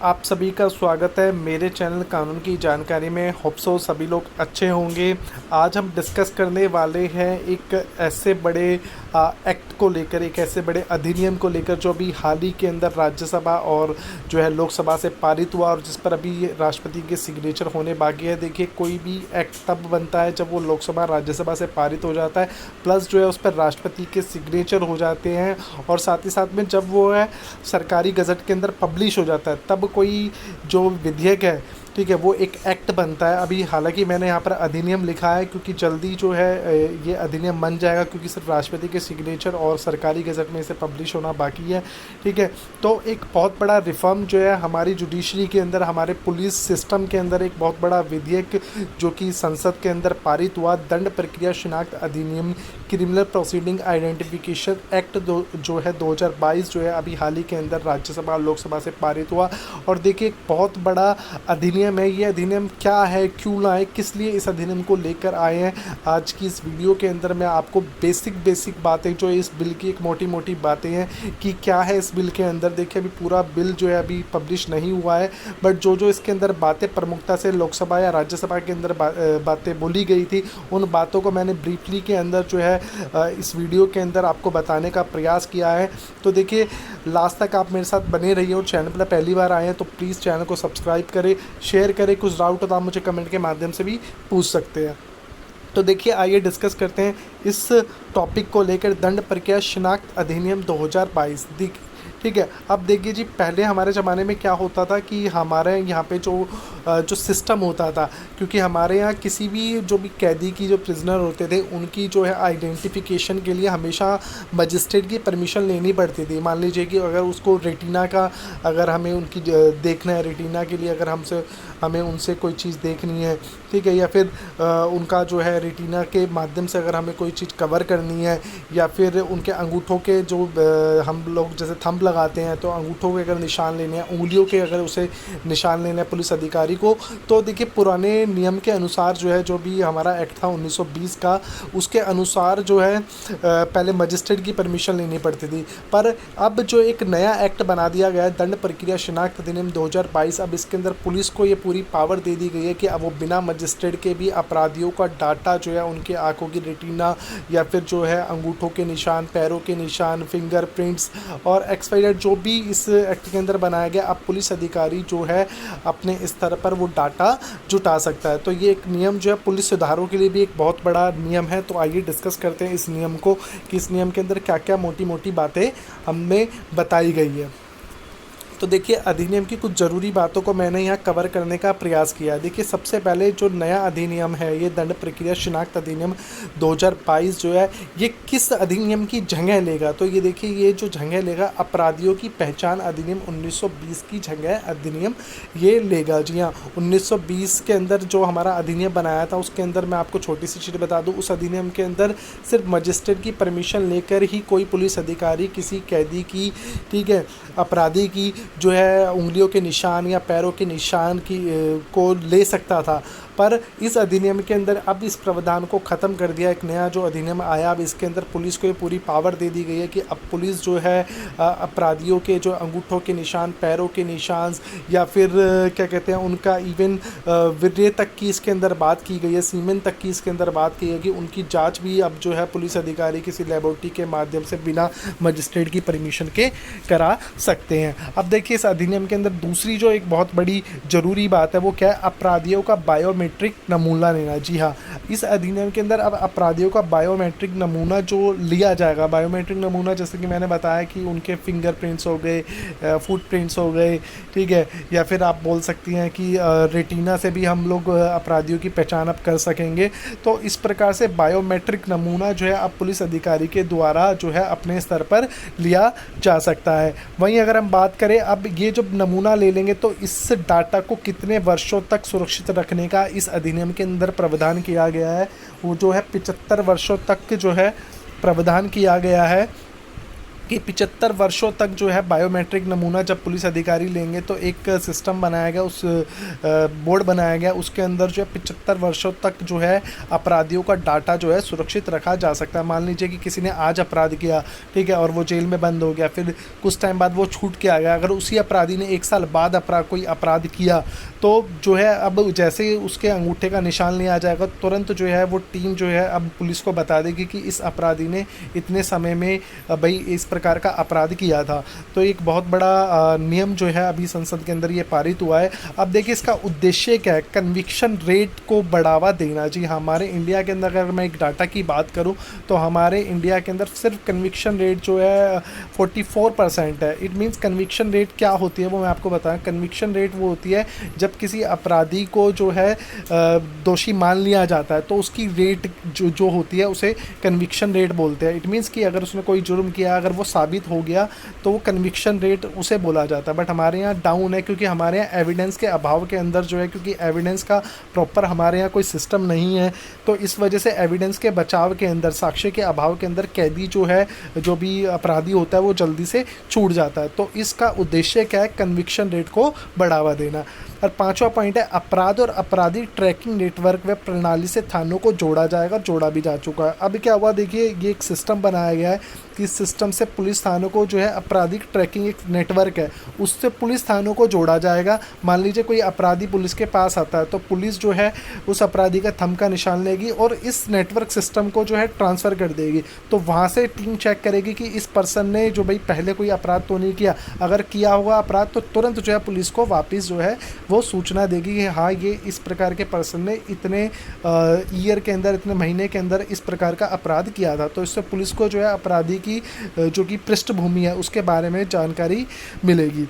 आप सभी का स्वागत है मेरे चैनल कानून की जानकारी में। होप सो सभी लोग अच्छे होंगे। आज हम डिस्कस करने वाले हैं एक ऐसे बड़े एक्ट को लेकर, एक ऐसे बड़े अधिनियम को लेकर जो अभी हाल ही के अंदर राज्यसभा और जो है लोकसभा से पारित हुआ और जिस पर अभी राष्ट्रपति के सिग्नेचर होने बाकी है। देखिए, कोई भी एक्ट तब बनता है जब वो लोकसभा राज्यसभा से पारित हो जाता है, प्लस जो है उस पर राष्ट्रपति के सिग्नेचर हो जाते हैं, और साथ ही साथ में जब वो है सरकारी गज़ट के अंदर पब्लिश हो जाता है तब कोई जो विधेयक है, ठीक है, वो एक एक्ट बनता है। अभी हालांकि मैंने यहाँ पर अधिनियम लिखा है क्योंकि जल्दी जो है ये अधिनियम बन जाएगा, क्योंकि सिर्फ राष्ट्रपति के सिग्नेचर और सरकारी गज़ट में इसे पब्लिश होना बाकी है। ठीक है, तो एक बहुत बड़ा रिफॉर्म जो है हमारी जुडिशरी के अंदर, हमारे पुलिस सिस्टम के अंदर एक बहुत बड़ा विधेयक जो कि संसद के अंदर पारित हुआ, दंड प्रक्रिया शिनाख्त अधिनियम, क्रिमिनल प्रोसीडिंग आइडेंटिफिकेशन एक्ट जो है 2022 जो है अभी हाल ही के अंदर राज्यसभा और लोकसभा से पारित हुआ। और देखिए, एक बहुत बड़ा अधिनियम है। ये अधिनियम क्या है, क्यों लाए, किस लिए इस अधिनियम को लेकर आए हैं, आज की इस वीडियो के अंदर मैं आपको बेसिक बातें जो इस बिल की एक मोटी बातें हैं कि क्या है इस बिल के अंदर। देखिए, अभी पूरा बिल जो है अभी पब्लिश नहीं हुआ है, बट जो इसके अंदर बातें प्रमुखता से लोकसभा या राज्यसभा के अंदर बातें बोली गई थी, उन बातों को मैंने ब्रीफली के अंदर जो है इस वीडियो के अंदर आपको बताने का प्रयास किया है। तो देखिए, लास्ट तक आप मेरे साथ बने रहिए, और चैनल पर पहली बार आए हैं तो प्लीज़ चैनल को सब्सक्राइब करें, शेयर करें। कुछ डाउट हो तो आप मुझे कमेंट के माध्यम से भी पूछ सकते हैं। तो देखिए, आइए डिस्कस करते हैं इस टॉपिक को लेकर, दंड प्रक्रिया शिनाख्त अधिनियम 2022। ठीक है, अब देखिए जी, पहले हमारे ज़माने में क्या होता था कि हमारे यहाँ पे जो सिस्टम होता था, क्योंकि हमारे यहाँ किसी भी जो भी कैदी की जो प्रिजनर होते थे उनकी जो है आइडेंटिफिकेशन के लिए हमेशा मजिस्ट्रेट की परमिशन लेनी पड़ती थी। मान लीजिए कि अगर उसको रेटिना का, अगर हमें उनकी देखना है, रेटिना के लिए अगर हमें उनसे कोई चीज़ देखनी है, ठीक है, या फिर उनका जो है रेटिना के माध्यम से अगर हमें कोई चीज़ कवर करनी है, या फिर उनके अंगूठों के जो हम लोग जैसे थंब लगाते हैं, तो अंगूठों के अगर निशान लेने हैं, उंगलियों के अगर उसे निशान लेने हैं पुलिस अधिकारी को, तो देखिए पुराने नियम के अनुसार जो है, जो भी हमारा एक्ट था 1920 का, उसके अनुसार जो है पहले मजिस्ट्रेट की परमिशन लेनी पड़ती थी। पर अब जो एक नया एक्ट बना दिया गया है, दंड प्रक्रिया शिनाख्त अधिनियम 2022, अब इसके अंदर पुलिस को ये पूरी पावर दे दी गई है कि अब वो बिना मजिस्ट्रेट के भी अपराधियों का डाटा जो है, उनके आंखों की रेटिना या फिर जो है अंगूठों के निशान, पैरों के निशान, फिंगरप्रिंट्स और एक्सपायर्ड जो भी इस एक्ट के अंदर बनाया गया, अब पुलिस अधिकारी जो है अपने स्तर पर वो डाटा जुटा सकता है। तो ये एक नियम जो है पुलिस सुधारों के लिए भी एक बहुत बड़ा नियम है। तो आइए डिस्कस करते हैं इस नियम को कि इस नियम के अंदर क्या क्या मोटी बातें हमें बताई गई है। तो देखिए, अधिनियम की कुछ ज़रूरी बातों को मैंने यहाँ कवर करने का प्रयास किया है। देखिए, सबसे पहले जो नया अधिनियम है, ये दंड प्रक्रिया शिनाख्त अधिनियम 2022 जो है, ये किस अधिनियम की जगह लेगा? तो ये देखिए, ये जो जगह लेगा, अपराधियों की पहचान अधिनियम 1920 की जगह अधिनियम ये लेगा। जी हाँ, 1920 के अंदर जो हमारा अधिनियम बनाया था, उसके अंदर मैं आपको छोटी सी चीज़ बता दूँ, उस अधिनियम के अंदर सिर्फ मजिस्ट्रेट की परमिशन लेकर ही कोई पुलिस अधिकारी किसी कैदी की, ठीक है, अपराधी की जो है उंगलियों के निशान या पैरों के निशान को ले सकता था। पर इस अधिनियम के अंदर अब इस प्रावधान को ख़त्म कर दिया। एक नया जो अधिनियम आया, अब इसके अंदर पुलिस को ये पूरी पावर दे दी गई है कि अब पुलिस जो है अपराधियों के जो अंगूठों के निशान, पैरों के निशान, या फिर क्या कहते हैं उनका इवन वीर्य तक की इसके अंदर बात की गई है, सीमेन तक की इसके अंदर बात की है कि उनकी जाँच भी अब जो है पुलिस अधिकारी किसी लेबोरेटरी के माध्यम से बिना मजिस्ट्रेट की परमिशन के करा सकते हैं। अब देखिए, इस अधिनियम के अंदर दूसरी जो एक बहुत बड़ी ज़रूरी बात है, वो क्या है? अपराधियों का बायोमेट्रिक नमूना लेना। जी हाँ, इस अधिनियम के अंदर अब अपराधियों का बायोमेट्रिक नमूना जो लिया जाएगा, बायोमेट्रिक नमूना जैसे कि मैंने बताया कि उनके फिंगरप्रिंट्स हो गए, फुटप्रिंट्स हो गए, ठीक है, या फिर आप बोल सकती हैं कि रेटिना से भी हम लोग अपराधियों की पहचान अब कर सकेंगे। तो इस प्रकार से बायोमेट्रिक नमूना जो है अब पुलिस अधिकारी के द्वारा जो है अपने स्तर पर लिया जा सकता है। वहीं अगर हम बात करें, अब ये जब नमूना ले लेंगे तो इस डाटा को कितने वर्षों तक सुरक्षित रखने का इस अधिनियम के अंदर प्रावधान किया गया है, वो जो है 75 वर्षों तक जो है प्रावधान किया गया है। कि 75 वर्षों तक जो है बायोमेट्रिक नमूना जब पुलिस अधिकारी लेंगे तो एक सिस्टम बनाया गया, उस बोर्ड बनाया गया, उसके अंदर जो है 75 वर्षों तक जो है अपराधियों का डाटा जो है सुरक्षित रखा जा सकता है। मान लीजिए कि किसी ने आज अपराध किया, ठीक है, और वो जेल में बंद हो गया, फिर कुछ टाइम बाद वो छूट के आ गया, अगर उसी अपराधी ने 1 साल बाद कोई अपराध किया तो जो है अब जैसे ही उसके अंगूठे का निशान लिया जाएगा, तुरंत जो है वो टीम जो है अब पुलिस को बता देगी कि इस अपराधी ने इतने समय में भाई इस प्रकार का अपराध किया था। तो एक बहुत बड़ा नियम जो है अभी संसद के अंदर ये पारित हुआ है। अब देखिए इसका उद्देश्य क्या है, कन्विक्शन रेट को बढ़ावा देना। जी हमारे इंडिया के अंदर अगर मैं एक डाटा की बात करूं तो हमारे इंडिया के अंदर सिर्फ कन्विक्शन रेट जो है 44% है। इट मीन्स कन्विक्शन रेट क्या होती है वो मैं आपको बताऊं। कन्विक्शन रेट वो होती है जब किसी अपराधी को जो है दोषी मान लिया जाता है तो उसकी रेट जो होती है उसे कन्विक्शन रेट बोलते हैं। इट मीन्स कि अगर उसने कोई जुर्म किया, अगर वो साबित हो गया तो वो कन्विक्शन रेट उसे बोला जाता है। बट हमारे यहाँ डाउन है क्योंकि हमारे यहाँ एविडेंस के अभाव के अंदर जो है, क्योंकि एविडेंस का प्रॉपर हमारे यहाँ कोई सिस्टम नहीं है, तो इस वजह से एविडेंस के बचाव के अंदर, साक्ष्य के अभाव के अंदर कैदी जो है, जो भी अपराधी होता है वो जल्दी से छूट जाता है। तो इसका उद्देश्य क्या है, कन्विक्शन रेट को बढ़ावा देना। और 5वां पॉइंट है अपराध और अपराधी ट्रैकिंग नेटवर्क व प्रणाली से थानों को जोड़ा जाएगा, जोड़ा भी जा चुका है। अब क्या हुआ, देखिए ये एक सिस्टम बनाया गया है कि इस सिस्टम से पुलिस थानों को जो है आपराधिक ट्रैकिंग एक नेटवर्क है उससे पुलिस थानों को जोड़ा जाएगा। मान लीजिए कोई अपराधी पुलिस के पास आता है तो पुलिस जो है उस अपराधी का थंब का निशान लेगी और इस नेटवर्क सिस्टम को जो है ट्रांसफ़र कर देगी। तो वहाँ से टीम चेक करेगी कि इस पर्सन ने जो भाई पहले कोई अपराध तो नहीं किया, अगर किया होगा अपराध तो तुरंत जो है पुलिस को वापस जो है वो सूचना देगी कि हाँ ये इस प्रकार के पर्सन ने इतने ईयर के अंदर, इतने महीने के अंदर इस प्रकार का अपराध किया था। तो इससे पुलिस को जो है अपराधी की जो कि पृष्ठभूमि है उसके बारे में जानकारी मिलेगी।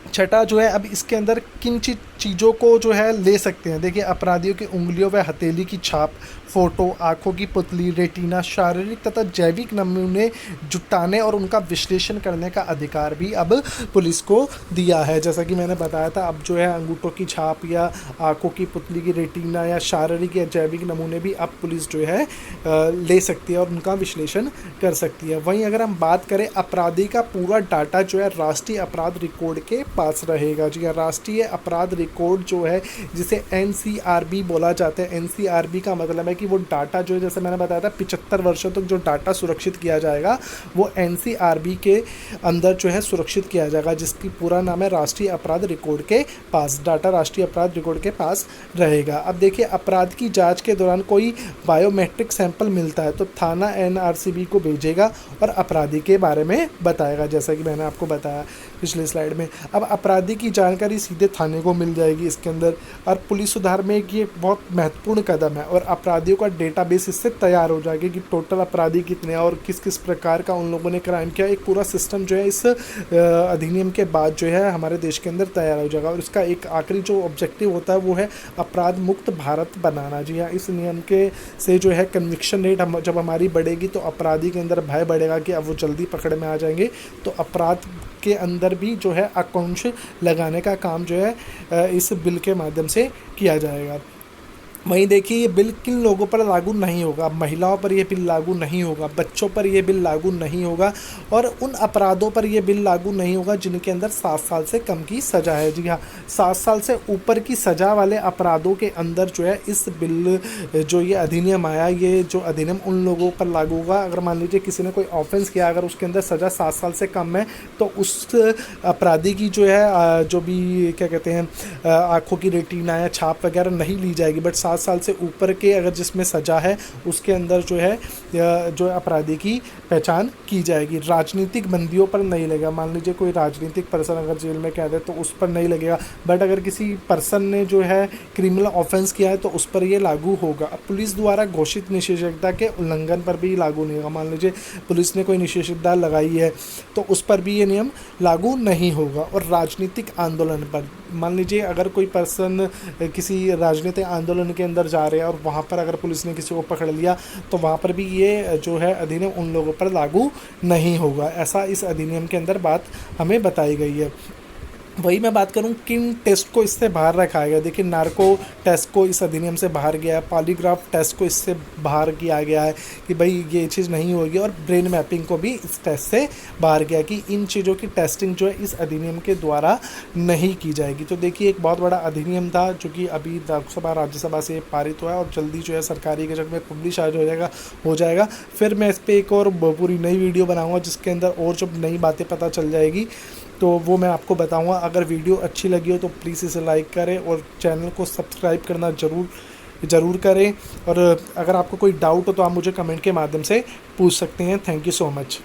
छठा जो है, अब इसके अंदर किन चीज़ों को जो है ले सकते हैं। देखिए अपराधियों की उंगलियों व हथेली की छाप, फ़ोटो, आँखों की पुतली, रेटिना, शारीरिक तथा जैविक नमूने जुटाने और उनका विश्लेषण करने का अधिकार भी अब पुलिस को दिया है। जैसा कि मैंने बताया था, अब जो है अंगूठों की छाप या आँखों की पुतली की रेटिना या शारीरिक या जैविक नमूने भी अब पुलिस जो है ले सकती है और उनका विश्लेषण कर सकती है। वहीं अगर हम बात करें, अपराधी का पूरा डाटा जो है राष्ट्रीय अपराध रिकॉर्ड के पास रहेगा। जी हाँ, राष्ट्रीय अपराध रिकॉर्ड जो है जिसे NCRB बोला जाता है। NCRB का मतलब है कि वो डाटा जो है, जैसे मैंने बताया था 75 वर्षों तक जो डाटा सुरक्षित किया जाएगा वो NCRB के अंदर जो है सुरक्षित किया जाएगा, जिसकी पूरा नाम है राष्ट्रीय अपराध रिकॉर्ड के पास। डाटा राष्ट्रीय अपराध रिकॉर्ड के पास रहेगा। अब देखिए अपराध की जांच के दौरान कोई बायोमेट्रिक सैंपल मिलता है तो थाना NRCB को भेजेगा और अपराधी के बारे में बताएगा, जैसा कि मैंने आपको बताया पिछले स्लाइड में। अब अपराधी की जानकारी सीधे थाने को मिल जाएगी इसके अंदर। और पुलिस सुधार में ये बहुत महत्वपूर्ण कदम है और अपराधियों का डेटाबेस इससे तैयार हो जाएगा कि टोटल अपराधी कितने हैं और किस किस प्रकार का उन लोगों ने क्राइम किया। एक पूरा सिस्टम जो है इस अधिनियम के बाद जो है हमारे देश के अंदर तैयार हो जाएगा। और इसका एक आखिरी जो ऑब्जेक्टिव होता है वो है अपराध मुक्त भारत बनाना। जी हाँ, इस नियम के से जो है कन्विक्शन रेट जब हमारी बढ़ेगी तो अपराधी के अंदर भय बढ़ेगा कि अब वो जल्दी पकड़ में आ जाएंगे। तो अपराध के अंदर भी जो है अंकुश लगाने का काम जो है इस बिल के माध्यम से किया जाएगा। वहीं देखिए ये बिल किन लोगों पर लागू नहीं होगा। महिलाओं पर यह बिल लागू नहीं होगा, बच्चों पर यह बिल लागू नहीं होगा और उन अपराधों पर यह बिल लागू नहीं होगा जिनके अंदर 7 साल से कम की सज़ा है। जी हाँ, 7 साल से ऊपर की सज़ा वाले अपराधों के अंदर जो है इस बिल जो ये अधिनियम आया, ये जो अधिनियम उन लोगों पर लागू होगा। अगर मान लीजिए किसी ने कोई ऑफेंस किया, अगर उसके अंदर सज़ा 7 साल से कम है तो उस अपराधी की जो है जो भी क्या कहते हैं आँखों की रेटिना या छाप वगैरह नहीं ली जाएगी। बट 7 साल से ऊपर के अगर जिसमें सज़ा है उसके अंदर जो है जो अपराधी की पहचान की जाएगी। राजनीतिक बंदियों पर नहीं लगेगा। मान लीजिए कोई राजनीतिक पर्सन अगर जेल में कैद है तो उस पर नहीं लगेगा। बट अगर किसी पर्सन ने जो है क्रिमिनल ऑफेंस किया है तो उस पर ये लागू होगा। पुलिस द्वारा घोषित निषेधाज्ञा के उल्लंघन पर भी लागू नहीं होगा। मान लीजिए पुलिस ने कोई निषेधाज्ञा लगाई है तो उस पर भी ये नियम लागू नहीं होगा। और राजनीतिक आंदोलन पर, मान लीजिए अगर कोई पर्सन किसी राजनीतिक आंदोलन के अंदर जा रहे हैं और वहाँ पर अगर पुलिस ने किसी को पकड़ लिया तो वहाँ पर भी ये जो है अधिनियम उन लोगों पर लागू नहीं होगा। ऐसा इस अधिनियम के अंदर बात हमें बताई गई है। वही मैं बात करूं किन टेस्ट को इससे बाहर रखा गया। देखिए नार्को टेस्ट को इस अधिनियम से बाहर गया है, पॉलीग्राफ टेस्ट को इससे बाहर किया गया है कि भाई ये चीज़ नहीं होगी, और ब्रेन मैपिंग को भी इस टेस्ट से बाहर गया कि इन चीज़ों की टेस्टिंग जो है इस अधिनियम के द्वारा नहीं की जाएगी। तो देखिए एक बहुत बड़ा अधिनियम था जो कि अभी लोकसभा राज्यसभा से पारित हुआ है और जल्दी जो है सरकारी गजट में पब्लिश आज हो जाएगा। फिर मैं इस पर एक और पूरी नई वीडियो बनाऊँगा जिसके अंदर और जो नई बातें पता चल जाएगी, तो वो मैं आपको बताऊंगा। अगर वीडियो अच्छी लगी हो तो प्लीज़ इसे लाइक करें और चैनल को सब्सक्राइब करना ज़रूर करें। और अगर आपको कोई डाउट हो तो आप मुझे कमेंट के माध्यम से पूछ सकते हैं। Thank you so much.